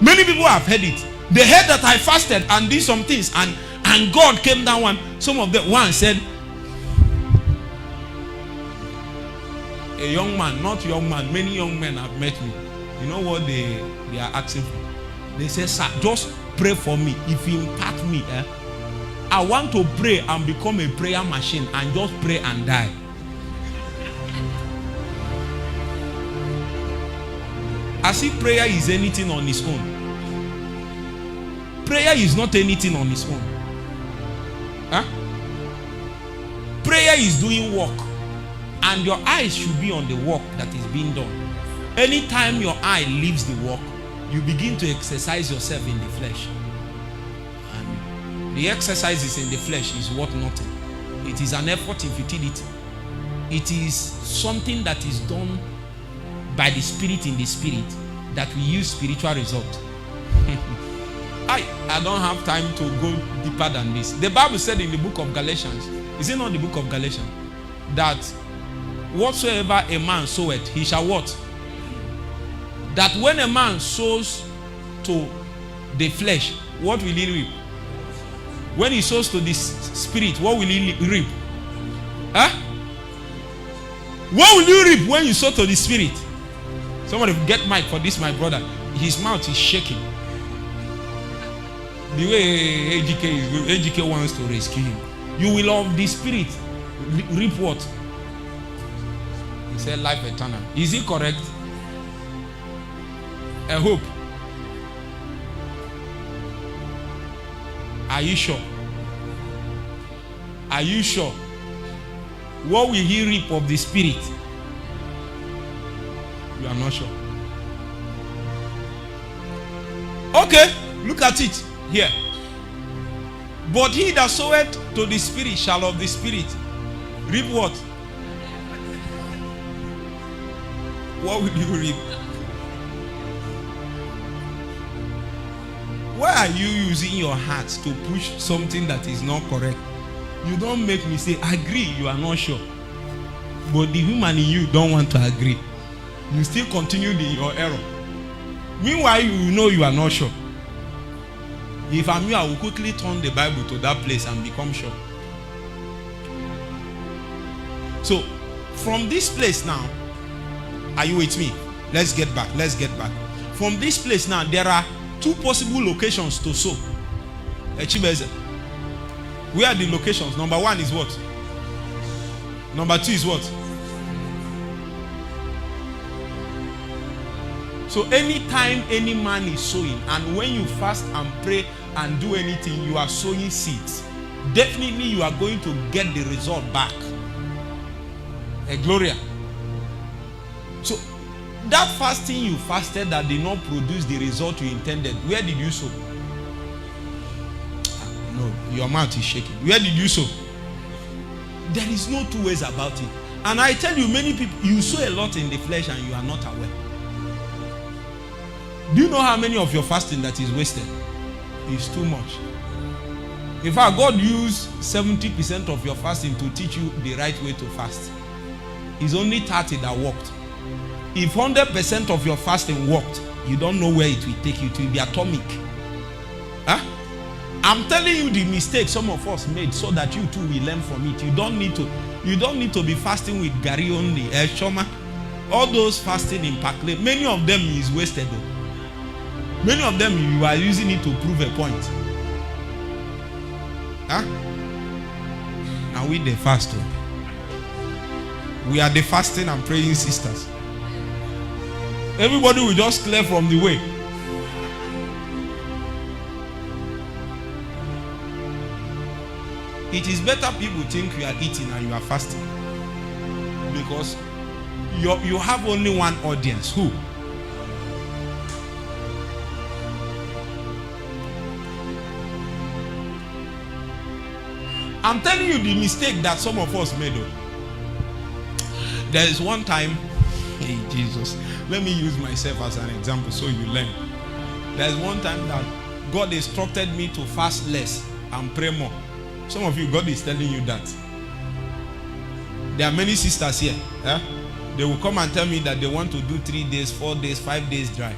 Many people have heard it. They heard that I fasted and did some things, and God came down one. Some of them, one said, a young man, not young man, many young men have met me. You know what they are asking for? They say, sir, just pray for me. If you impact me, I want to pray and become a prayer machine and just pray and die. As if prayer is anything on its own. Prayer is not anything on its own. Prayer is doing work. And your eyes should be on the work that is being done. Anytime your eye leaves the work, you begin to exercise yourself in the flesh. And the exercises in the flesh is worth nothing. It is an effort in futility. It is something that is done by the Spirit in the Spirit that we use spiritual result. I don't have time to go deeper than this. The Bible said in the book of Galatians, is it not the book of Galatians, that whatsoever a man soweth, he shall what? That when a man sows to the flesh, what will he reap? When he sows to the spirit, what will he reap? What will you reap when you sow to the spirit? Somebody get mic for this, my brother. His mouth is shaking. The way AGK wants to rescue him. You will of the spirit reap what? He said life eternal. Is it correct? A hope. Are you sure? Are you sure? What will he reap of the spirit? You are not sure. Okay, look at it here. But he that soweth to the spirit shall of the spirit reap what? What will you reap? Why are you using your heart to push something that is not correct? You don't make me say, agree, you are not sure. But the human in you don't want to agree. You still continue your error. Meanwhile, you know you are not sure. If I'm you, I will quickly turn the Bible to that place and become sure. So, from this place now, are you with me? Let's get back. From this place now, there are two possible locations to sow. Where are the locations? Number one is what? Number two is what? So anytime any man is sowing, and when you fast and pray and do anything, you are sowing seeds. Definitely you are going to get the result back. A Gloria. So that fasting you fasted that did not produce the result you intended, where did you sow? No, your mouth is shaking. Where did you sow? There is no two ways about it. And I tell you, many people, you sow a lot in the flesh and you are not aware. Do you know how many of your fasting that is wasted? It's too much. In fact, God used 70% of your fasting to teach you the right way to fast. It's only 30 that worked. If 100% of your fasting worked, you don't know where it will take you to. It will be atomic. I'm telling you the mistake some of us made so that you too will learn from it. You don't need to be fasting with Gary only. Shoma. All those fasting in Pakle, many of them is wasted though. Many of them you are using it to prove a point. Now we the fast. We are the fasting and praying sisters. Everybody will just clear from the way. It is better people think you are eating and you are fasting. Because you have only one audience. Who? I'm telling you the mistake that some of us made. There is one time, hey Jesus, let me use myself as an example so you learn. There is one time that God instructed me to fast less and pray more. Some of you, God is telling you that. There are many sisters here. They will come and tell me that they want to do 3 days, 4 days, 5 days dry.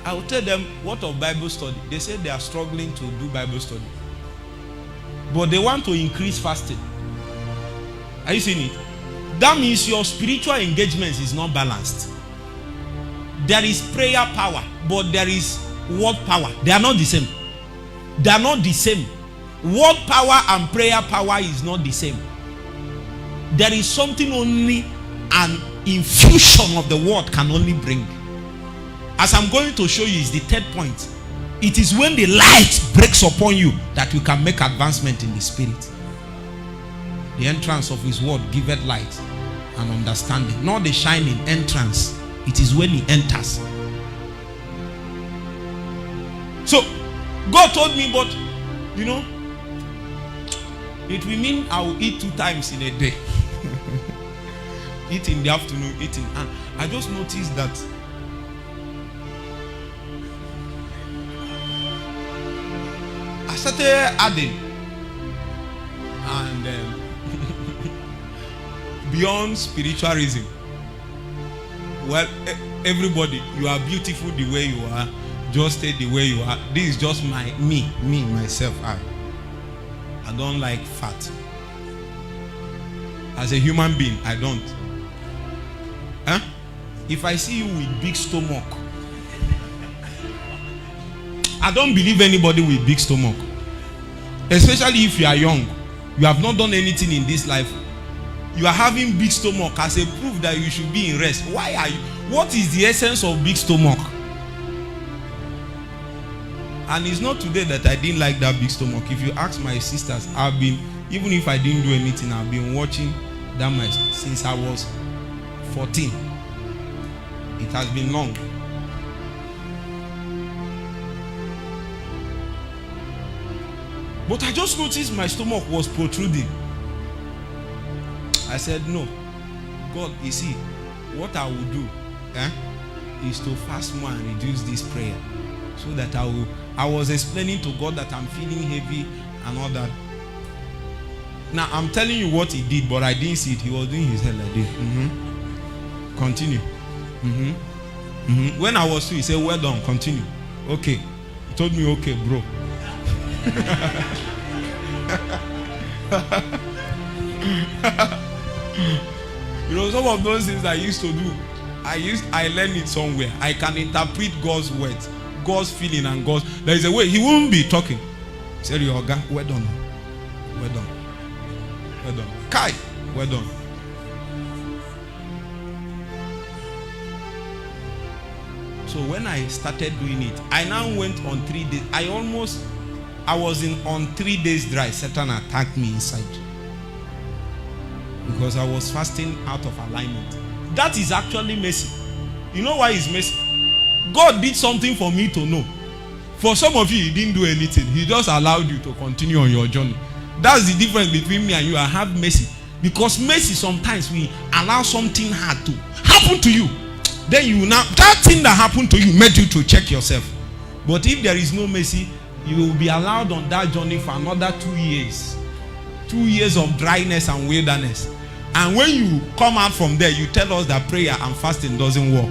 I will tell them, what of Bible study? They say they are struggling to do Bible study. But they want to increase fasting. Are you seeing it? That means your spiritual engagement is not balanced. There is prayer power, but there is word power. They are not the same. They are not the same. Word power and prayer power is not the same. There is something only an infusion of the word can only bring. As I'm going to show you is the third point. It is when the light breaks upon you that you can make advancement in the spirit. The entrance of his word giveth light and understanding. Not the shining entrance. It is when he enters. So God told me, but you know, it will mean I will eat 2 times in a day. Eat in the afternoon, eat in. And I just noticed that I started adding, and beyond spiritualism. Well, everybody, you are beautiful the way you are. Just stay the way you are. This is just me, myself. I don't like fat. As a human being, I don't. Huh? If I see you with big stomach, I don't believe anybody with big stomach. Especially if you are young. You have not done anything in this life. You are having big stomach as a proof that you should be in rest. Why are you? What is the essence of big stomach? And it's not today that I didn't like that big stomach. If you ask my sisters, I've been, even if I didn't do anything, I've been watching that match since I was 14. It has been long. But I just noticed my stomach was protruding. I said, no. God, you see, what I will do is to fast more and reduce this prayer. So that I was explaining to God that I'm feeling heavy and all that. Now, I'm telling you what he did, but I didn't see it. He was doing his head like this. Continue. When I was through, he said, well done, continue. Okay. He told me, okay, bro. You know, some of those things I used to do, I learned it somewhere. I can interpret God's words, God's feeling, and God's. There is a way he won't be talking. He said, Yoga, well done. Well done. Well done. Kai, well done. So when I started doing it, I now went on 3 days. I was on 3 days dry. Satan attacked me inside. Because I was fasting out of alignment. That is actually mercy. You know why it's mercy? God did something for me to know. For some of you, he didn't do anything. He just allowed you to continue on your journey. That's the difference between me and you. I have mercy. Because mercy, sometimes we allow something hard to happen to you. Then you now, that thing that happened to you made you to check yourself. But if there is no mercy, you will be allowed on that journey for another 2 years. 2 years of dryness and wilderness. And when you come out from there, you tell us that prayer and fasting doesn't work.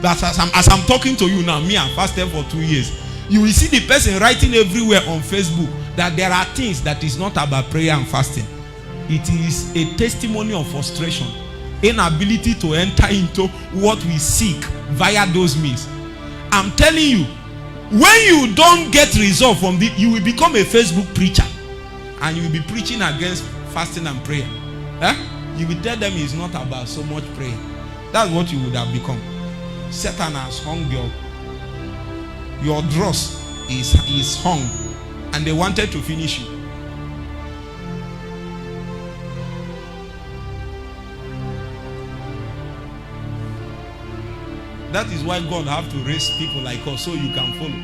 That's as I'm talking to you now, me, I'm fasting for 2 years. You will see the person writing everywhere on Facebook that there are things that is not about prayer and fasting. It is a testimony of frustration, inability to enter into what we seek via those means. I'm telling you, when you don't get result from this, you will become a Facebook preacher and you will be preaching against fasting and prayer. You will tell them it's not about so much prayer. That's what you would have become. Satan has hung your dross is hung, and they wanted to finish you. That is why God have to raise people like us so you can follow.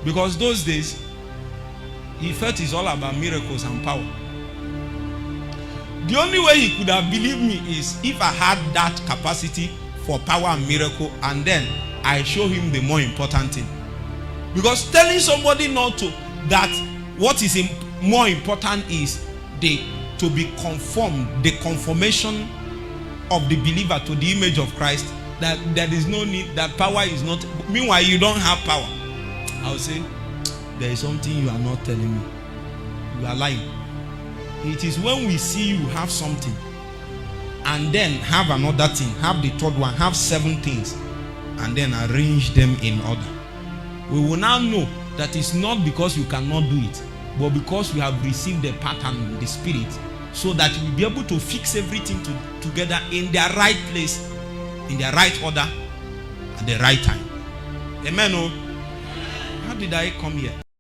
Because those days, he felt it's all about miracles and power. The only way he could have believed me is if I had that capacity for power and miracle, and then I show him the more important thing. Because telling somebody not to, that what is more important is to be conformed, the conformation of the believer to the image of Christ, that there is no need, that power is not. Meanwhile, you don't have power. I will say, there is something you are not telling me. You are lying. It is when we see you have something and then have another thing, have the third one, have 7 things, and then arrange them in order. We will now know that it's not because you cannot do it, but because you have received the pattern, the spirit, so that you will be able to fix everything together in their right place, in their right order, at the right time. Amen. Oh, how did I come here?